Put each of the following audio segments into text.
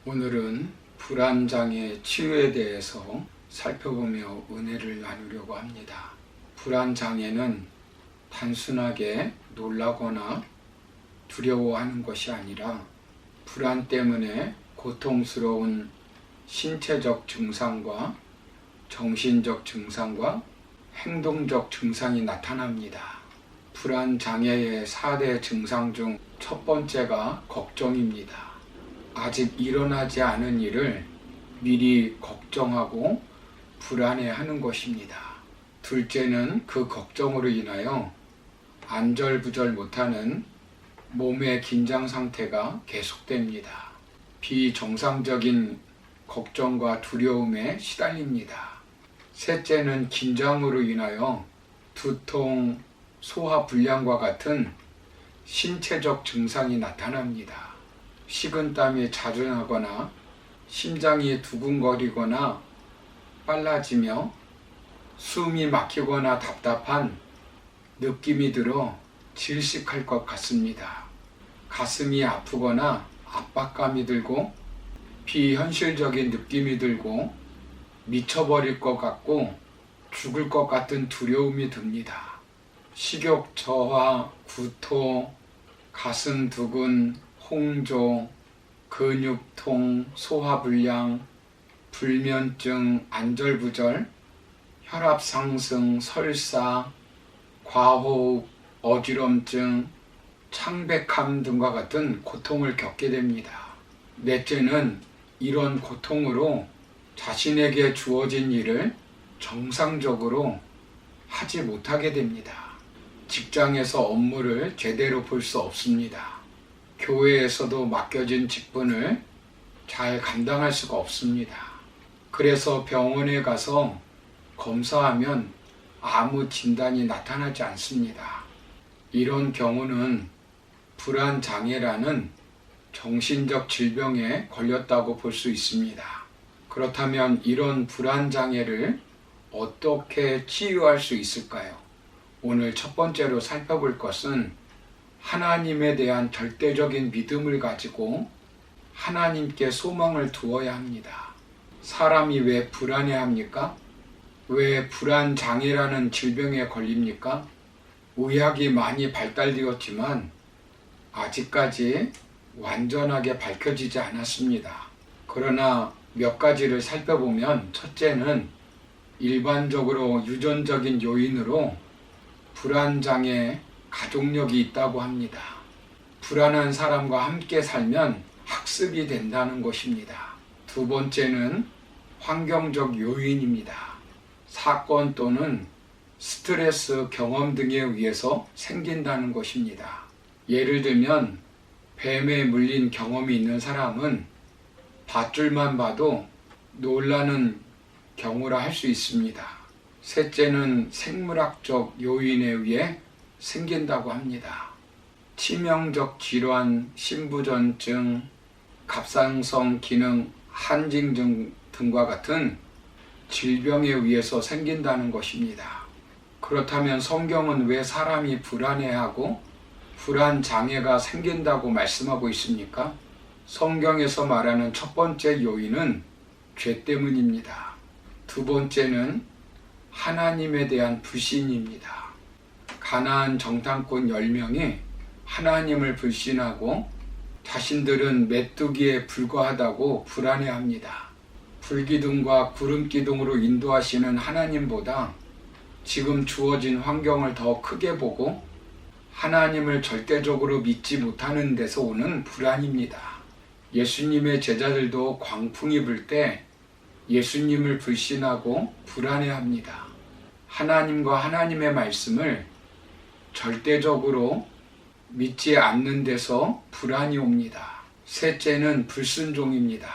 오늘은 불안장애 치유에 대해서 살펴보며 은혜를 나누려고 합니다. 불안장애는 단순하게 놀라거나 두려워하는 것이 아니라 불안 때문에 고통스러운 신체적 증상과 정신적 증상과 행동적 증상이 나타납니다. 불안장애의 4대 증상 중 첫 번째가 걱정입니다. 아직 일어나지 않은 일을 미리 걱정하고 불안해하는 것입니다. 둘째는 그 걱정으로 인하여 안절부절 못하는 몸의 긴장 상태가 계속됩니다. 비정상적인 걱정과 두려움에 시달립니다. 셋째는 긴장으로 인하여 두통, 소화불량과 같은 신체적 증상이 나타납니다. 식은땀이 자주 나거나 심장이 두근거리거나 빨라지며 숨이 막히거나 답답한 느낌이 들어 질식할 것 같습니다. 가슴이 아프거나 압박감이 들고 비현실적인 느낌이 들고 미쳐버릴 것 같고 죽을 것 같은 두려움이 듭니다. 식욕 저하, 구토, 가슴 두근, 홍조, 근육통, 소화불량, 불면증, 안절부절, 혈압 상승, 설사, 과호흡, 어지럼증, 창백함 등과 같은 고통을 겪게 됩니다. 넷째는 이런 고통으로 자신에게 주어진 일을 정상적으로 하지 못하게 됩니다. 직장에서 업무를 제대로 볼 수 없습니다. 교회에서도 맡겨진 직분을 잘 감당할 수가 없습니다. 그래서 병원에 가서 검사하면 아무 진단이 나타나지 않습니다. 이런 경우는 불안장애라는 정신적 질병에 걸렸다고 볼 수 있습니다. 그렇다면 이런 불안장애를 어떻게 치유할 수 있을까요? 오늘 첫 번째로 살펴볼 것은 하나님에 대한 절대적인 믿음을 가지고 하나님께 소망을 두어야 합니다. 사람이 왜 불안해합니까? 왜 불안장애라는 질병에 걸립니까? 의학이 많이 발달되었지만 아직까지 완전하게 밝혀지지 않았습니다. 그러나 몇 가지를 살펴보면 첫째는 일반적으로 유전적인 요인으로 불안장애 가족력이 있다고 합니다. 불안한 사람과 함께 살면 학습이 된다는 것입니다. 두 번째는 환경적 요인입니다. 사건 또는 스트레스 경험 등에 의해서 생긴다는 것입니다. 예를 들면 뱀에 물린 경험이 있는 사람은 밧줄만 봐도 놀라는 경우라 할 수 있습니다. 셋째는 생물학적 요인에 의해 생긴다고 합니다. 치명적 질환, 신부전증, 갑상선 기능 한징증 등과 같은 질병에 의해서 생긴다는 것입니다. 그렇다면 성경은 왜 사람이 불안해하고 불안장애가 생긴다고 말씀하고 있습니까? 성경에서 말하는 첫 번째 요인은 죄 때문입니다. 두 번째는 하나님에 대한 불신입니다. 가나안 정탐꾼 10명이 하나님을 불신하고 자신들은 메뚜기에 불과하다고 불안해합니다. 불기둥과 구름기둥으로 인도하시는 하나님보다 지금 주어진 환경을 더 크게 보고 하나님을 절대적으로 믿지 못하는 데서 오는 불안입니다. 예수님의 제자들도 광풍이 불 때 예수님을 불신하고 불안해합니다. 하나님과 하나님의 말씀을 절대적으로 믿지 않는 데서 불안이 옵니다. 셋째는 불순종입니다.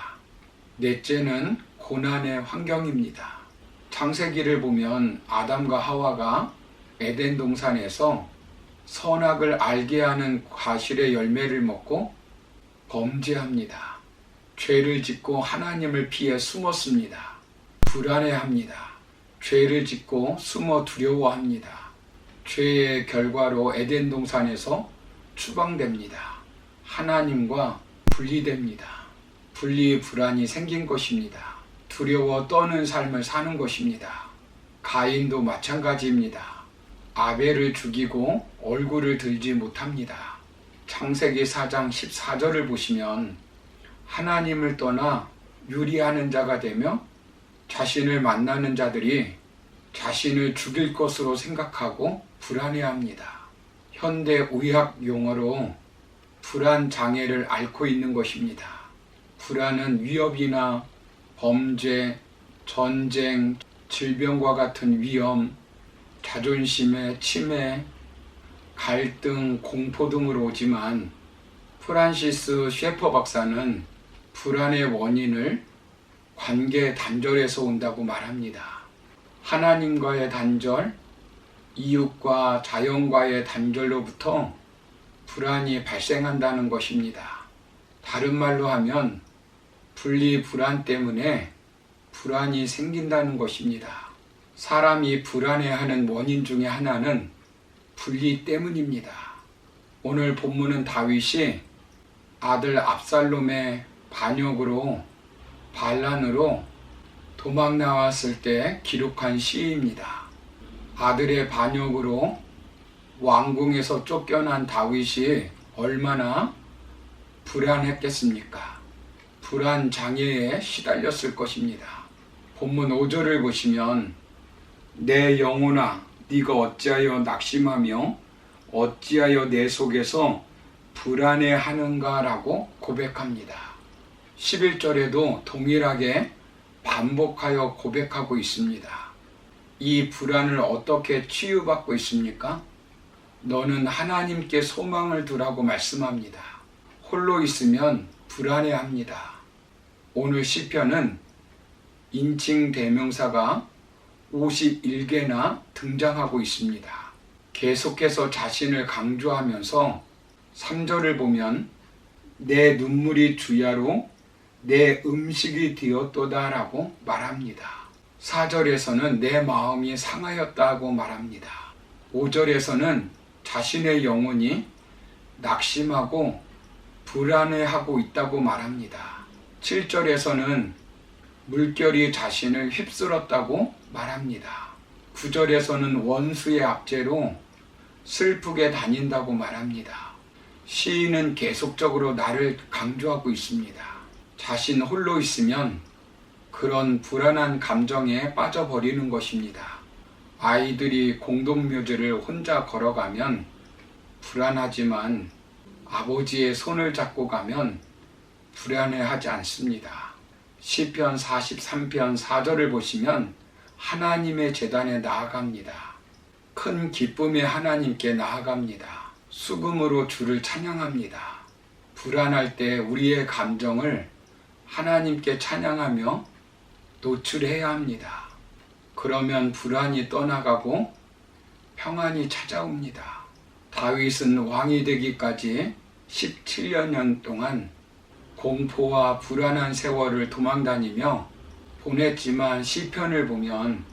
넷째는 고난의 환경입니다. 창세기를 보면 아담과 하와가 에덴 동산에서 선악을 알게 하는 과실의 열매를 먹고 범죄합니다. 죄를 짓고 하나님을 피해 숨었습니다. 불안해합니다. 죄를 짓고 숨어 두려워합니다. 죄의 결과로 에덴 동산에서 추방됩니다. 하나님과 분리됩니다. 분리 불안이 생긴 것입니다. 두려워 떠는 삶을 사는 것입니다. 가인도 마찬가지입니다. 아벨을 죽이고 얼굴을 들지 못합니다. 창세기 4장 14절을 보시면 하나님을 떠나 유리하는 자가 되며 자신을 만나는 자들이 자신을 죽일 것으로 생각하고 불안해합니다. 현대 의학 용어로 불안 장애를 앓고 있는 것입니다. 불안은 위협이나 범죄, 전쟁, 질병과 같은 위험, 자존심의 침해, 갈등, 공포 등으로 오지만 프란시스 셰퍼 박사는 불안의 원인을 관계 단절에서 온다고 말합니다. 하나님과의 단절, 이웃과 자연과의 단절로부터 불안이 발생한다는 것입니다. 다른 말로 하면 분리 불안 때문에 불안이 생긴다는 것입니다. 사람이 불안해하는 원인 중에 하나는 분리 때문입니다. 오늘 본문은 다윗이 아들 압살롬의 반역으로 반란으로 도망 나왔을 때 기록한 시입니다. 아들의 반역으로 왕궁에서 쫓겨난 다윗이 얼마나 불안했겠습니까? 불안 장애에 시달렸을 것입니다. 본문 5절을 보시면 내 영혼아 네가 어찌하여 낙심하며 어찌하여 내 속에서 불안해하는가 라고 고백합니다. 11절에도 동일하게 반복하여 고백하고 있습니다. 이 불안을 어떻게 치유받고 있습니까? 너는 하나님께 소망을 두라고 말씀합니다. 홀로 있으면 불안해합니다. 오늘 시편은 인칭 대명사가 51개나 등장하고 있습니다. 계속해서 자신을 강조하면서 3절을 보면 내 눈물이 주야로 내 음식이 되었도다 라고 말합니다. 4절에서는 내 마음이 상하였다고 말합니다. 5절에서는 자신의 영혼이 낙심하고 불안해하고 있다고 말합니다. 7절에서는 물결이 자신을 휩쓸었다고 말합니다. 9절에서는 원수의 압제로 슬프게 다닌다고 말합니다. 시인은 계속적으로 나를 강조하고 있습니다. 자신 홀로 있으면 그런 불안한 감정에 빠져버리는 것입니다. 아이들이 공동묘지를 혼자 걸어가면 불안하지만 아버지의 손을 잡고 가면 불안해하지 않습니다. 시편 43편 4절을 보시면 하나님의 제단에 나아갑니다. 큰 기쁨의 하나님께 나아갑니다. 수금으로 주를 찬양합니다. 불안할 때 우리의 감정을 하나님께 찬양하며 노출해야 합니다. 그러면 불안이 떠나가고 평안이 찾아옵니다. 다윗은 왕이 되기까지 17년 동안 공포와 불안한 세월을 도망다니며 보냈지만 시편을 보면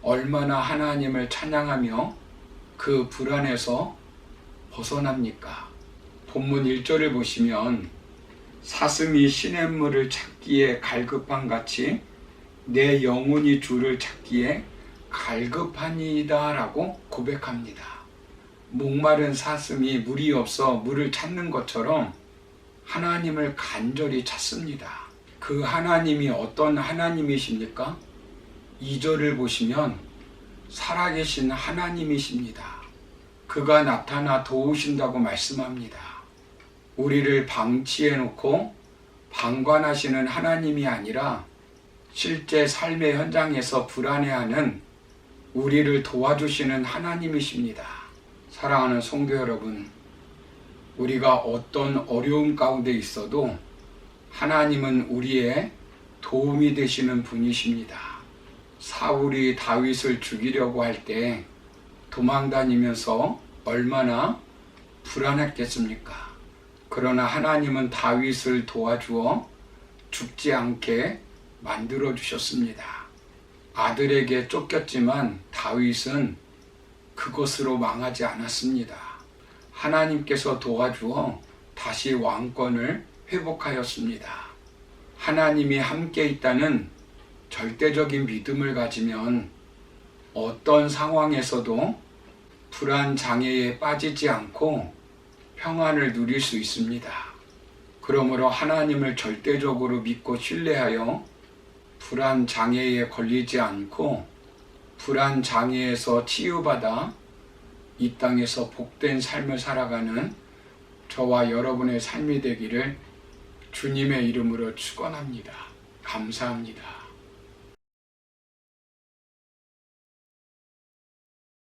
얼마나 하나님을 찬양하며 그 불안에서 벗어납니까? 본문 1절을 보시면 사슴이 시냇물을 찾기에 갈급한 같이 내 영혼이 주를 찾기에 갈급하니이다 라고 고백합니다. 목마른 사슴이 물이 없어 물을 찾는 것처럼 하나님을 간절히 찾습니다. 그 하나님이 어떤 하나님이십니까? 2절을 보시면 살아계신 하나님이십니다. 그가 나타나 도우신다고 말씀합니다. 우리를 방치해 놓고 방관하시는 하나님이 아니라 실제 삶의 현장에서 불안해하는 우리를 도와주시는 하나님이십니다. 사랑하는 성도 여러분, 우리가 어떤 어려움 가운데 있어도 하나님은 우리의 도움이 되시는 분이십니다. 사울이 다윗을 죽이려고 할 때 도망다니면서 얼마나 불안했겠습니까? 그러나 하나님은 다윗을 도와주어 죽지 않게 만들어 주셨습니다. 아들에게 쫓겼지만 다윗은 그것으로 망하지 않았습니다. 하나님께서 도와주어 다시 왕권을 회복하였습니다. 하나님이 함께 있다는 절대적인 믿음을 가지면 어떤 상황에서도 불안 장애에 빠지지 않고 평안을 누릴 수 있습니다. 그러므로 하나님을 절대적으로 믿고 신뢰하여 불안 장애에 걸리지 않고 불안 장애에서 치유받아 이 땅에서 복된 삶을 살아가는 저와 여러분의 삶이 되기를 주님의 이름으로 축원합니다. 감사합니다.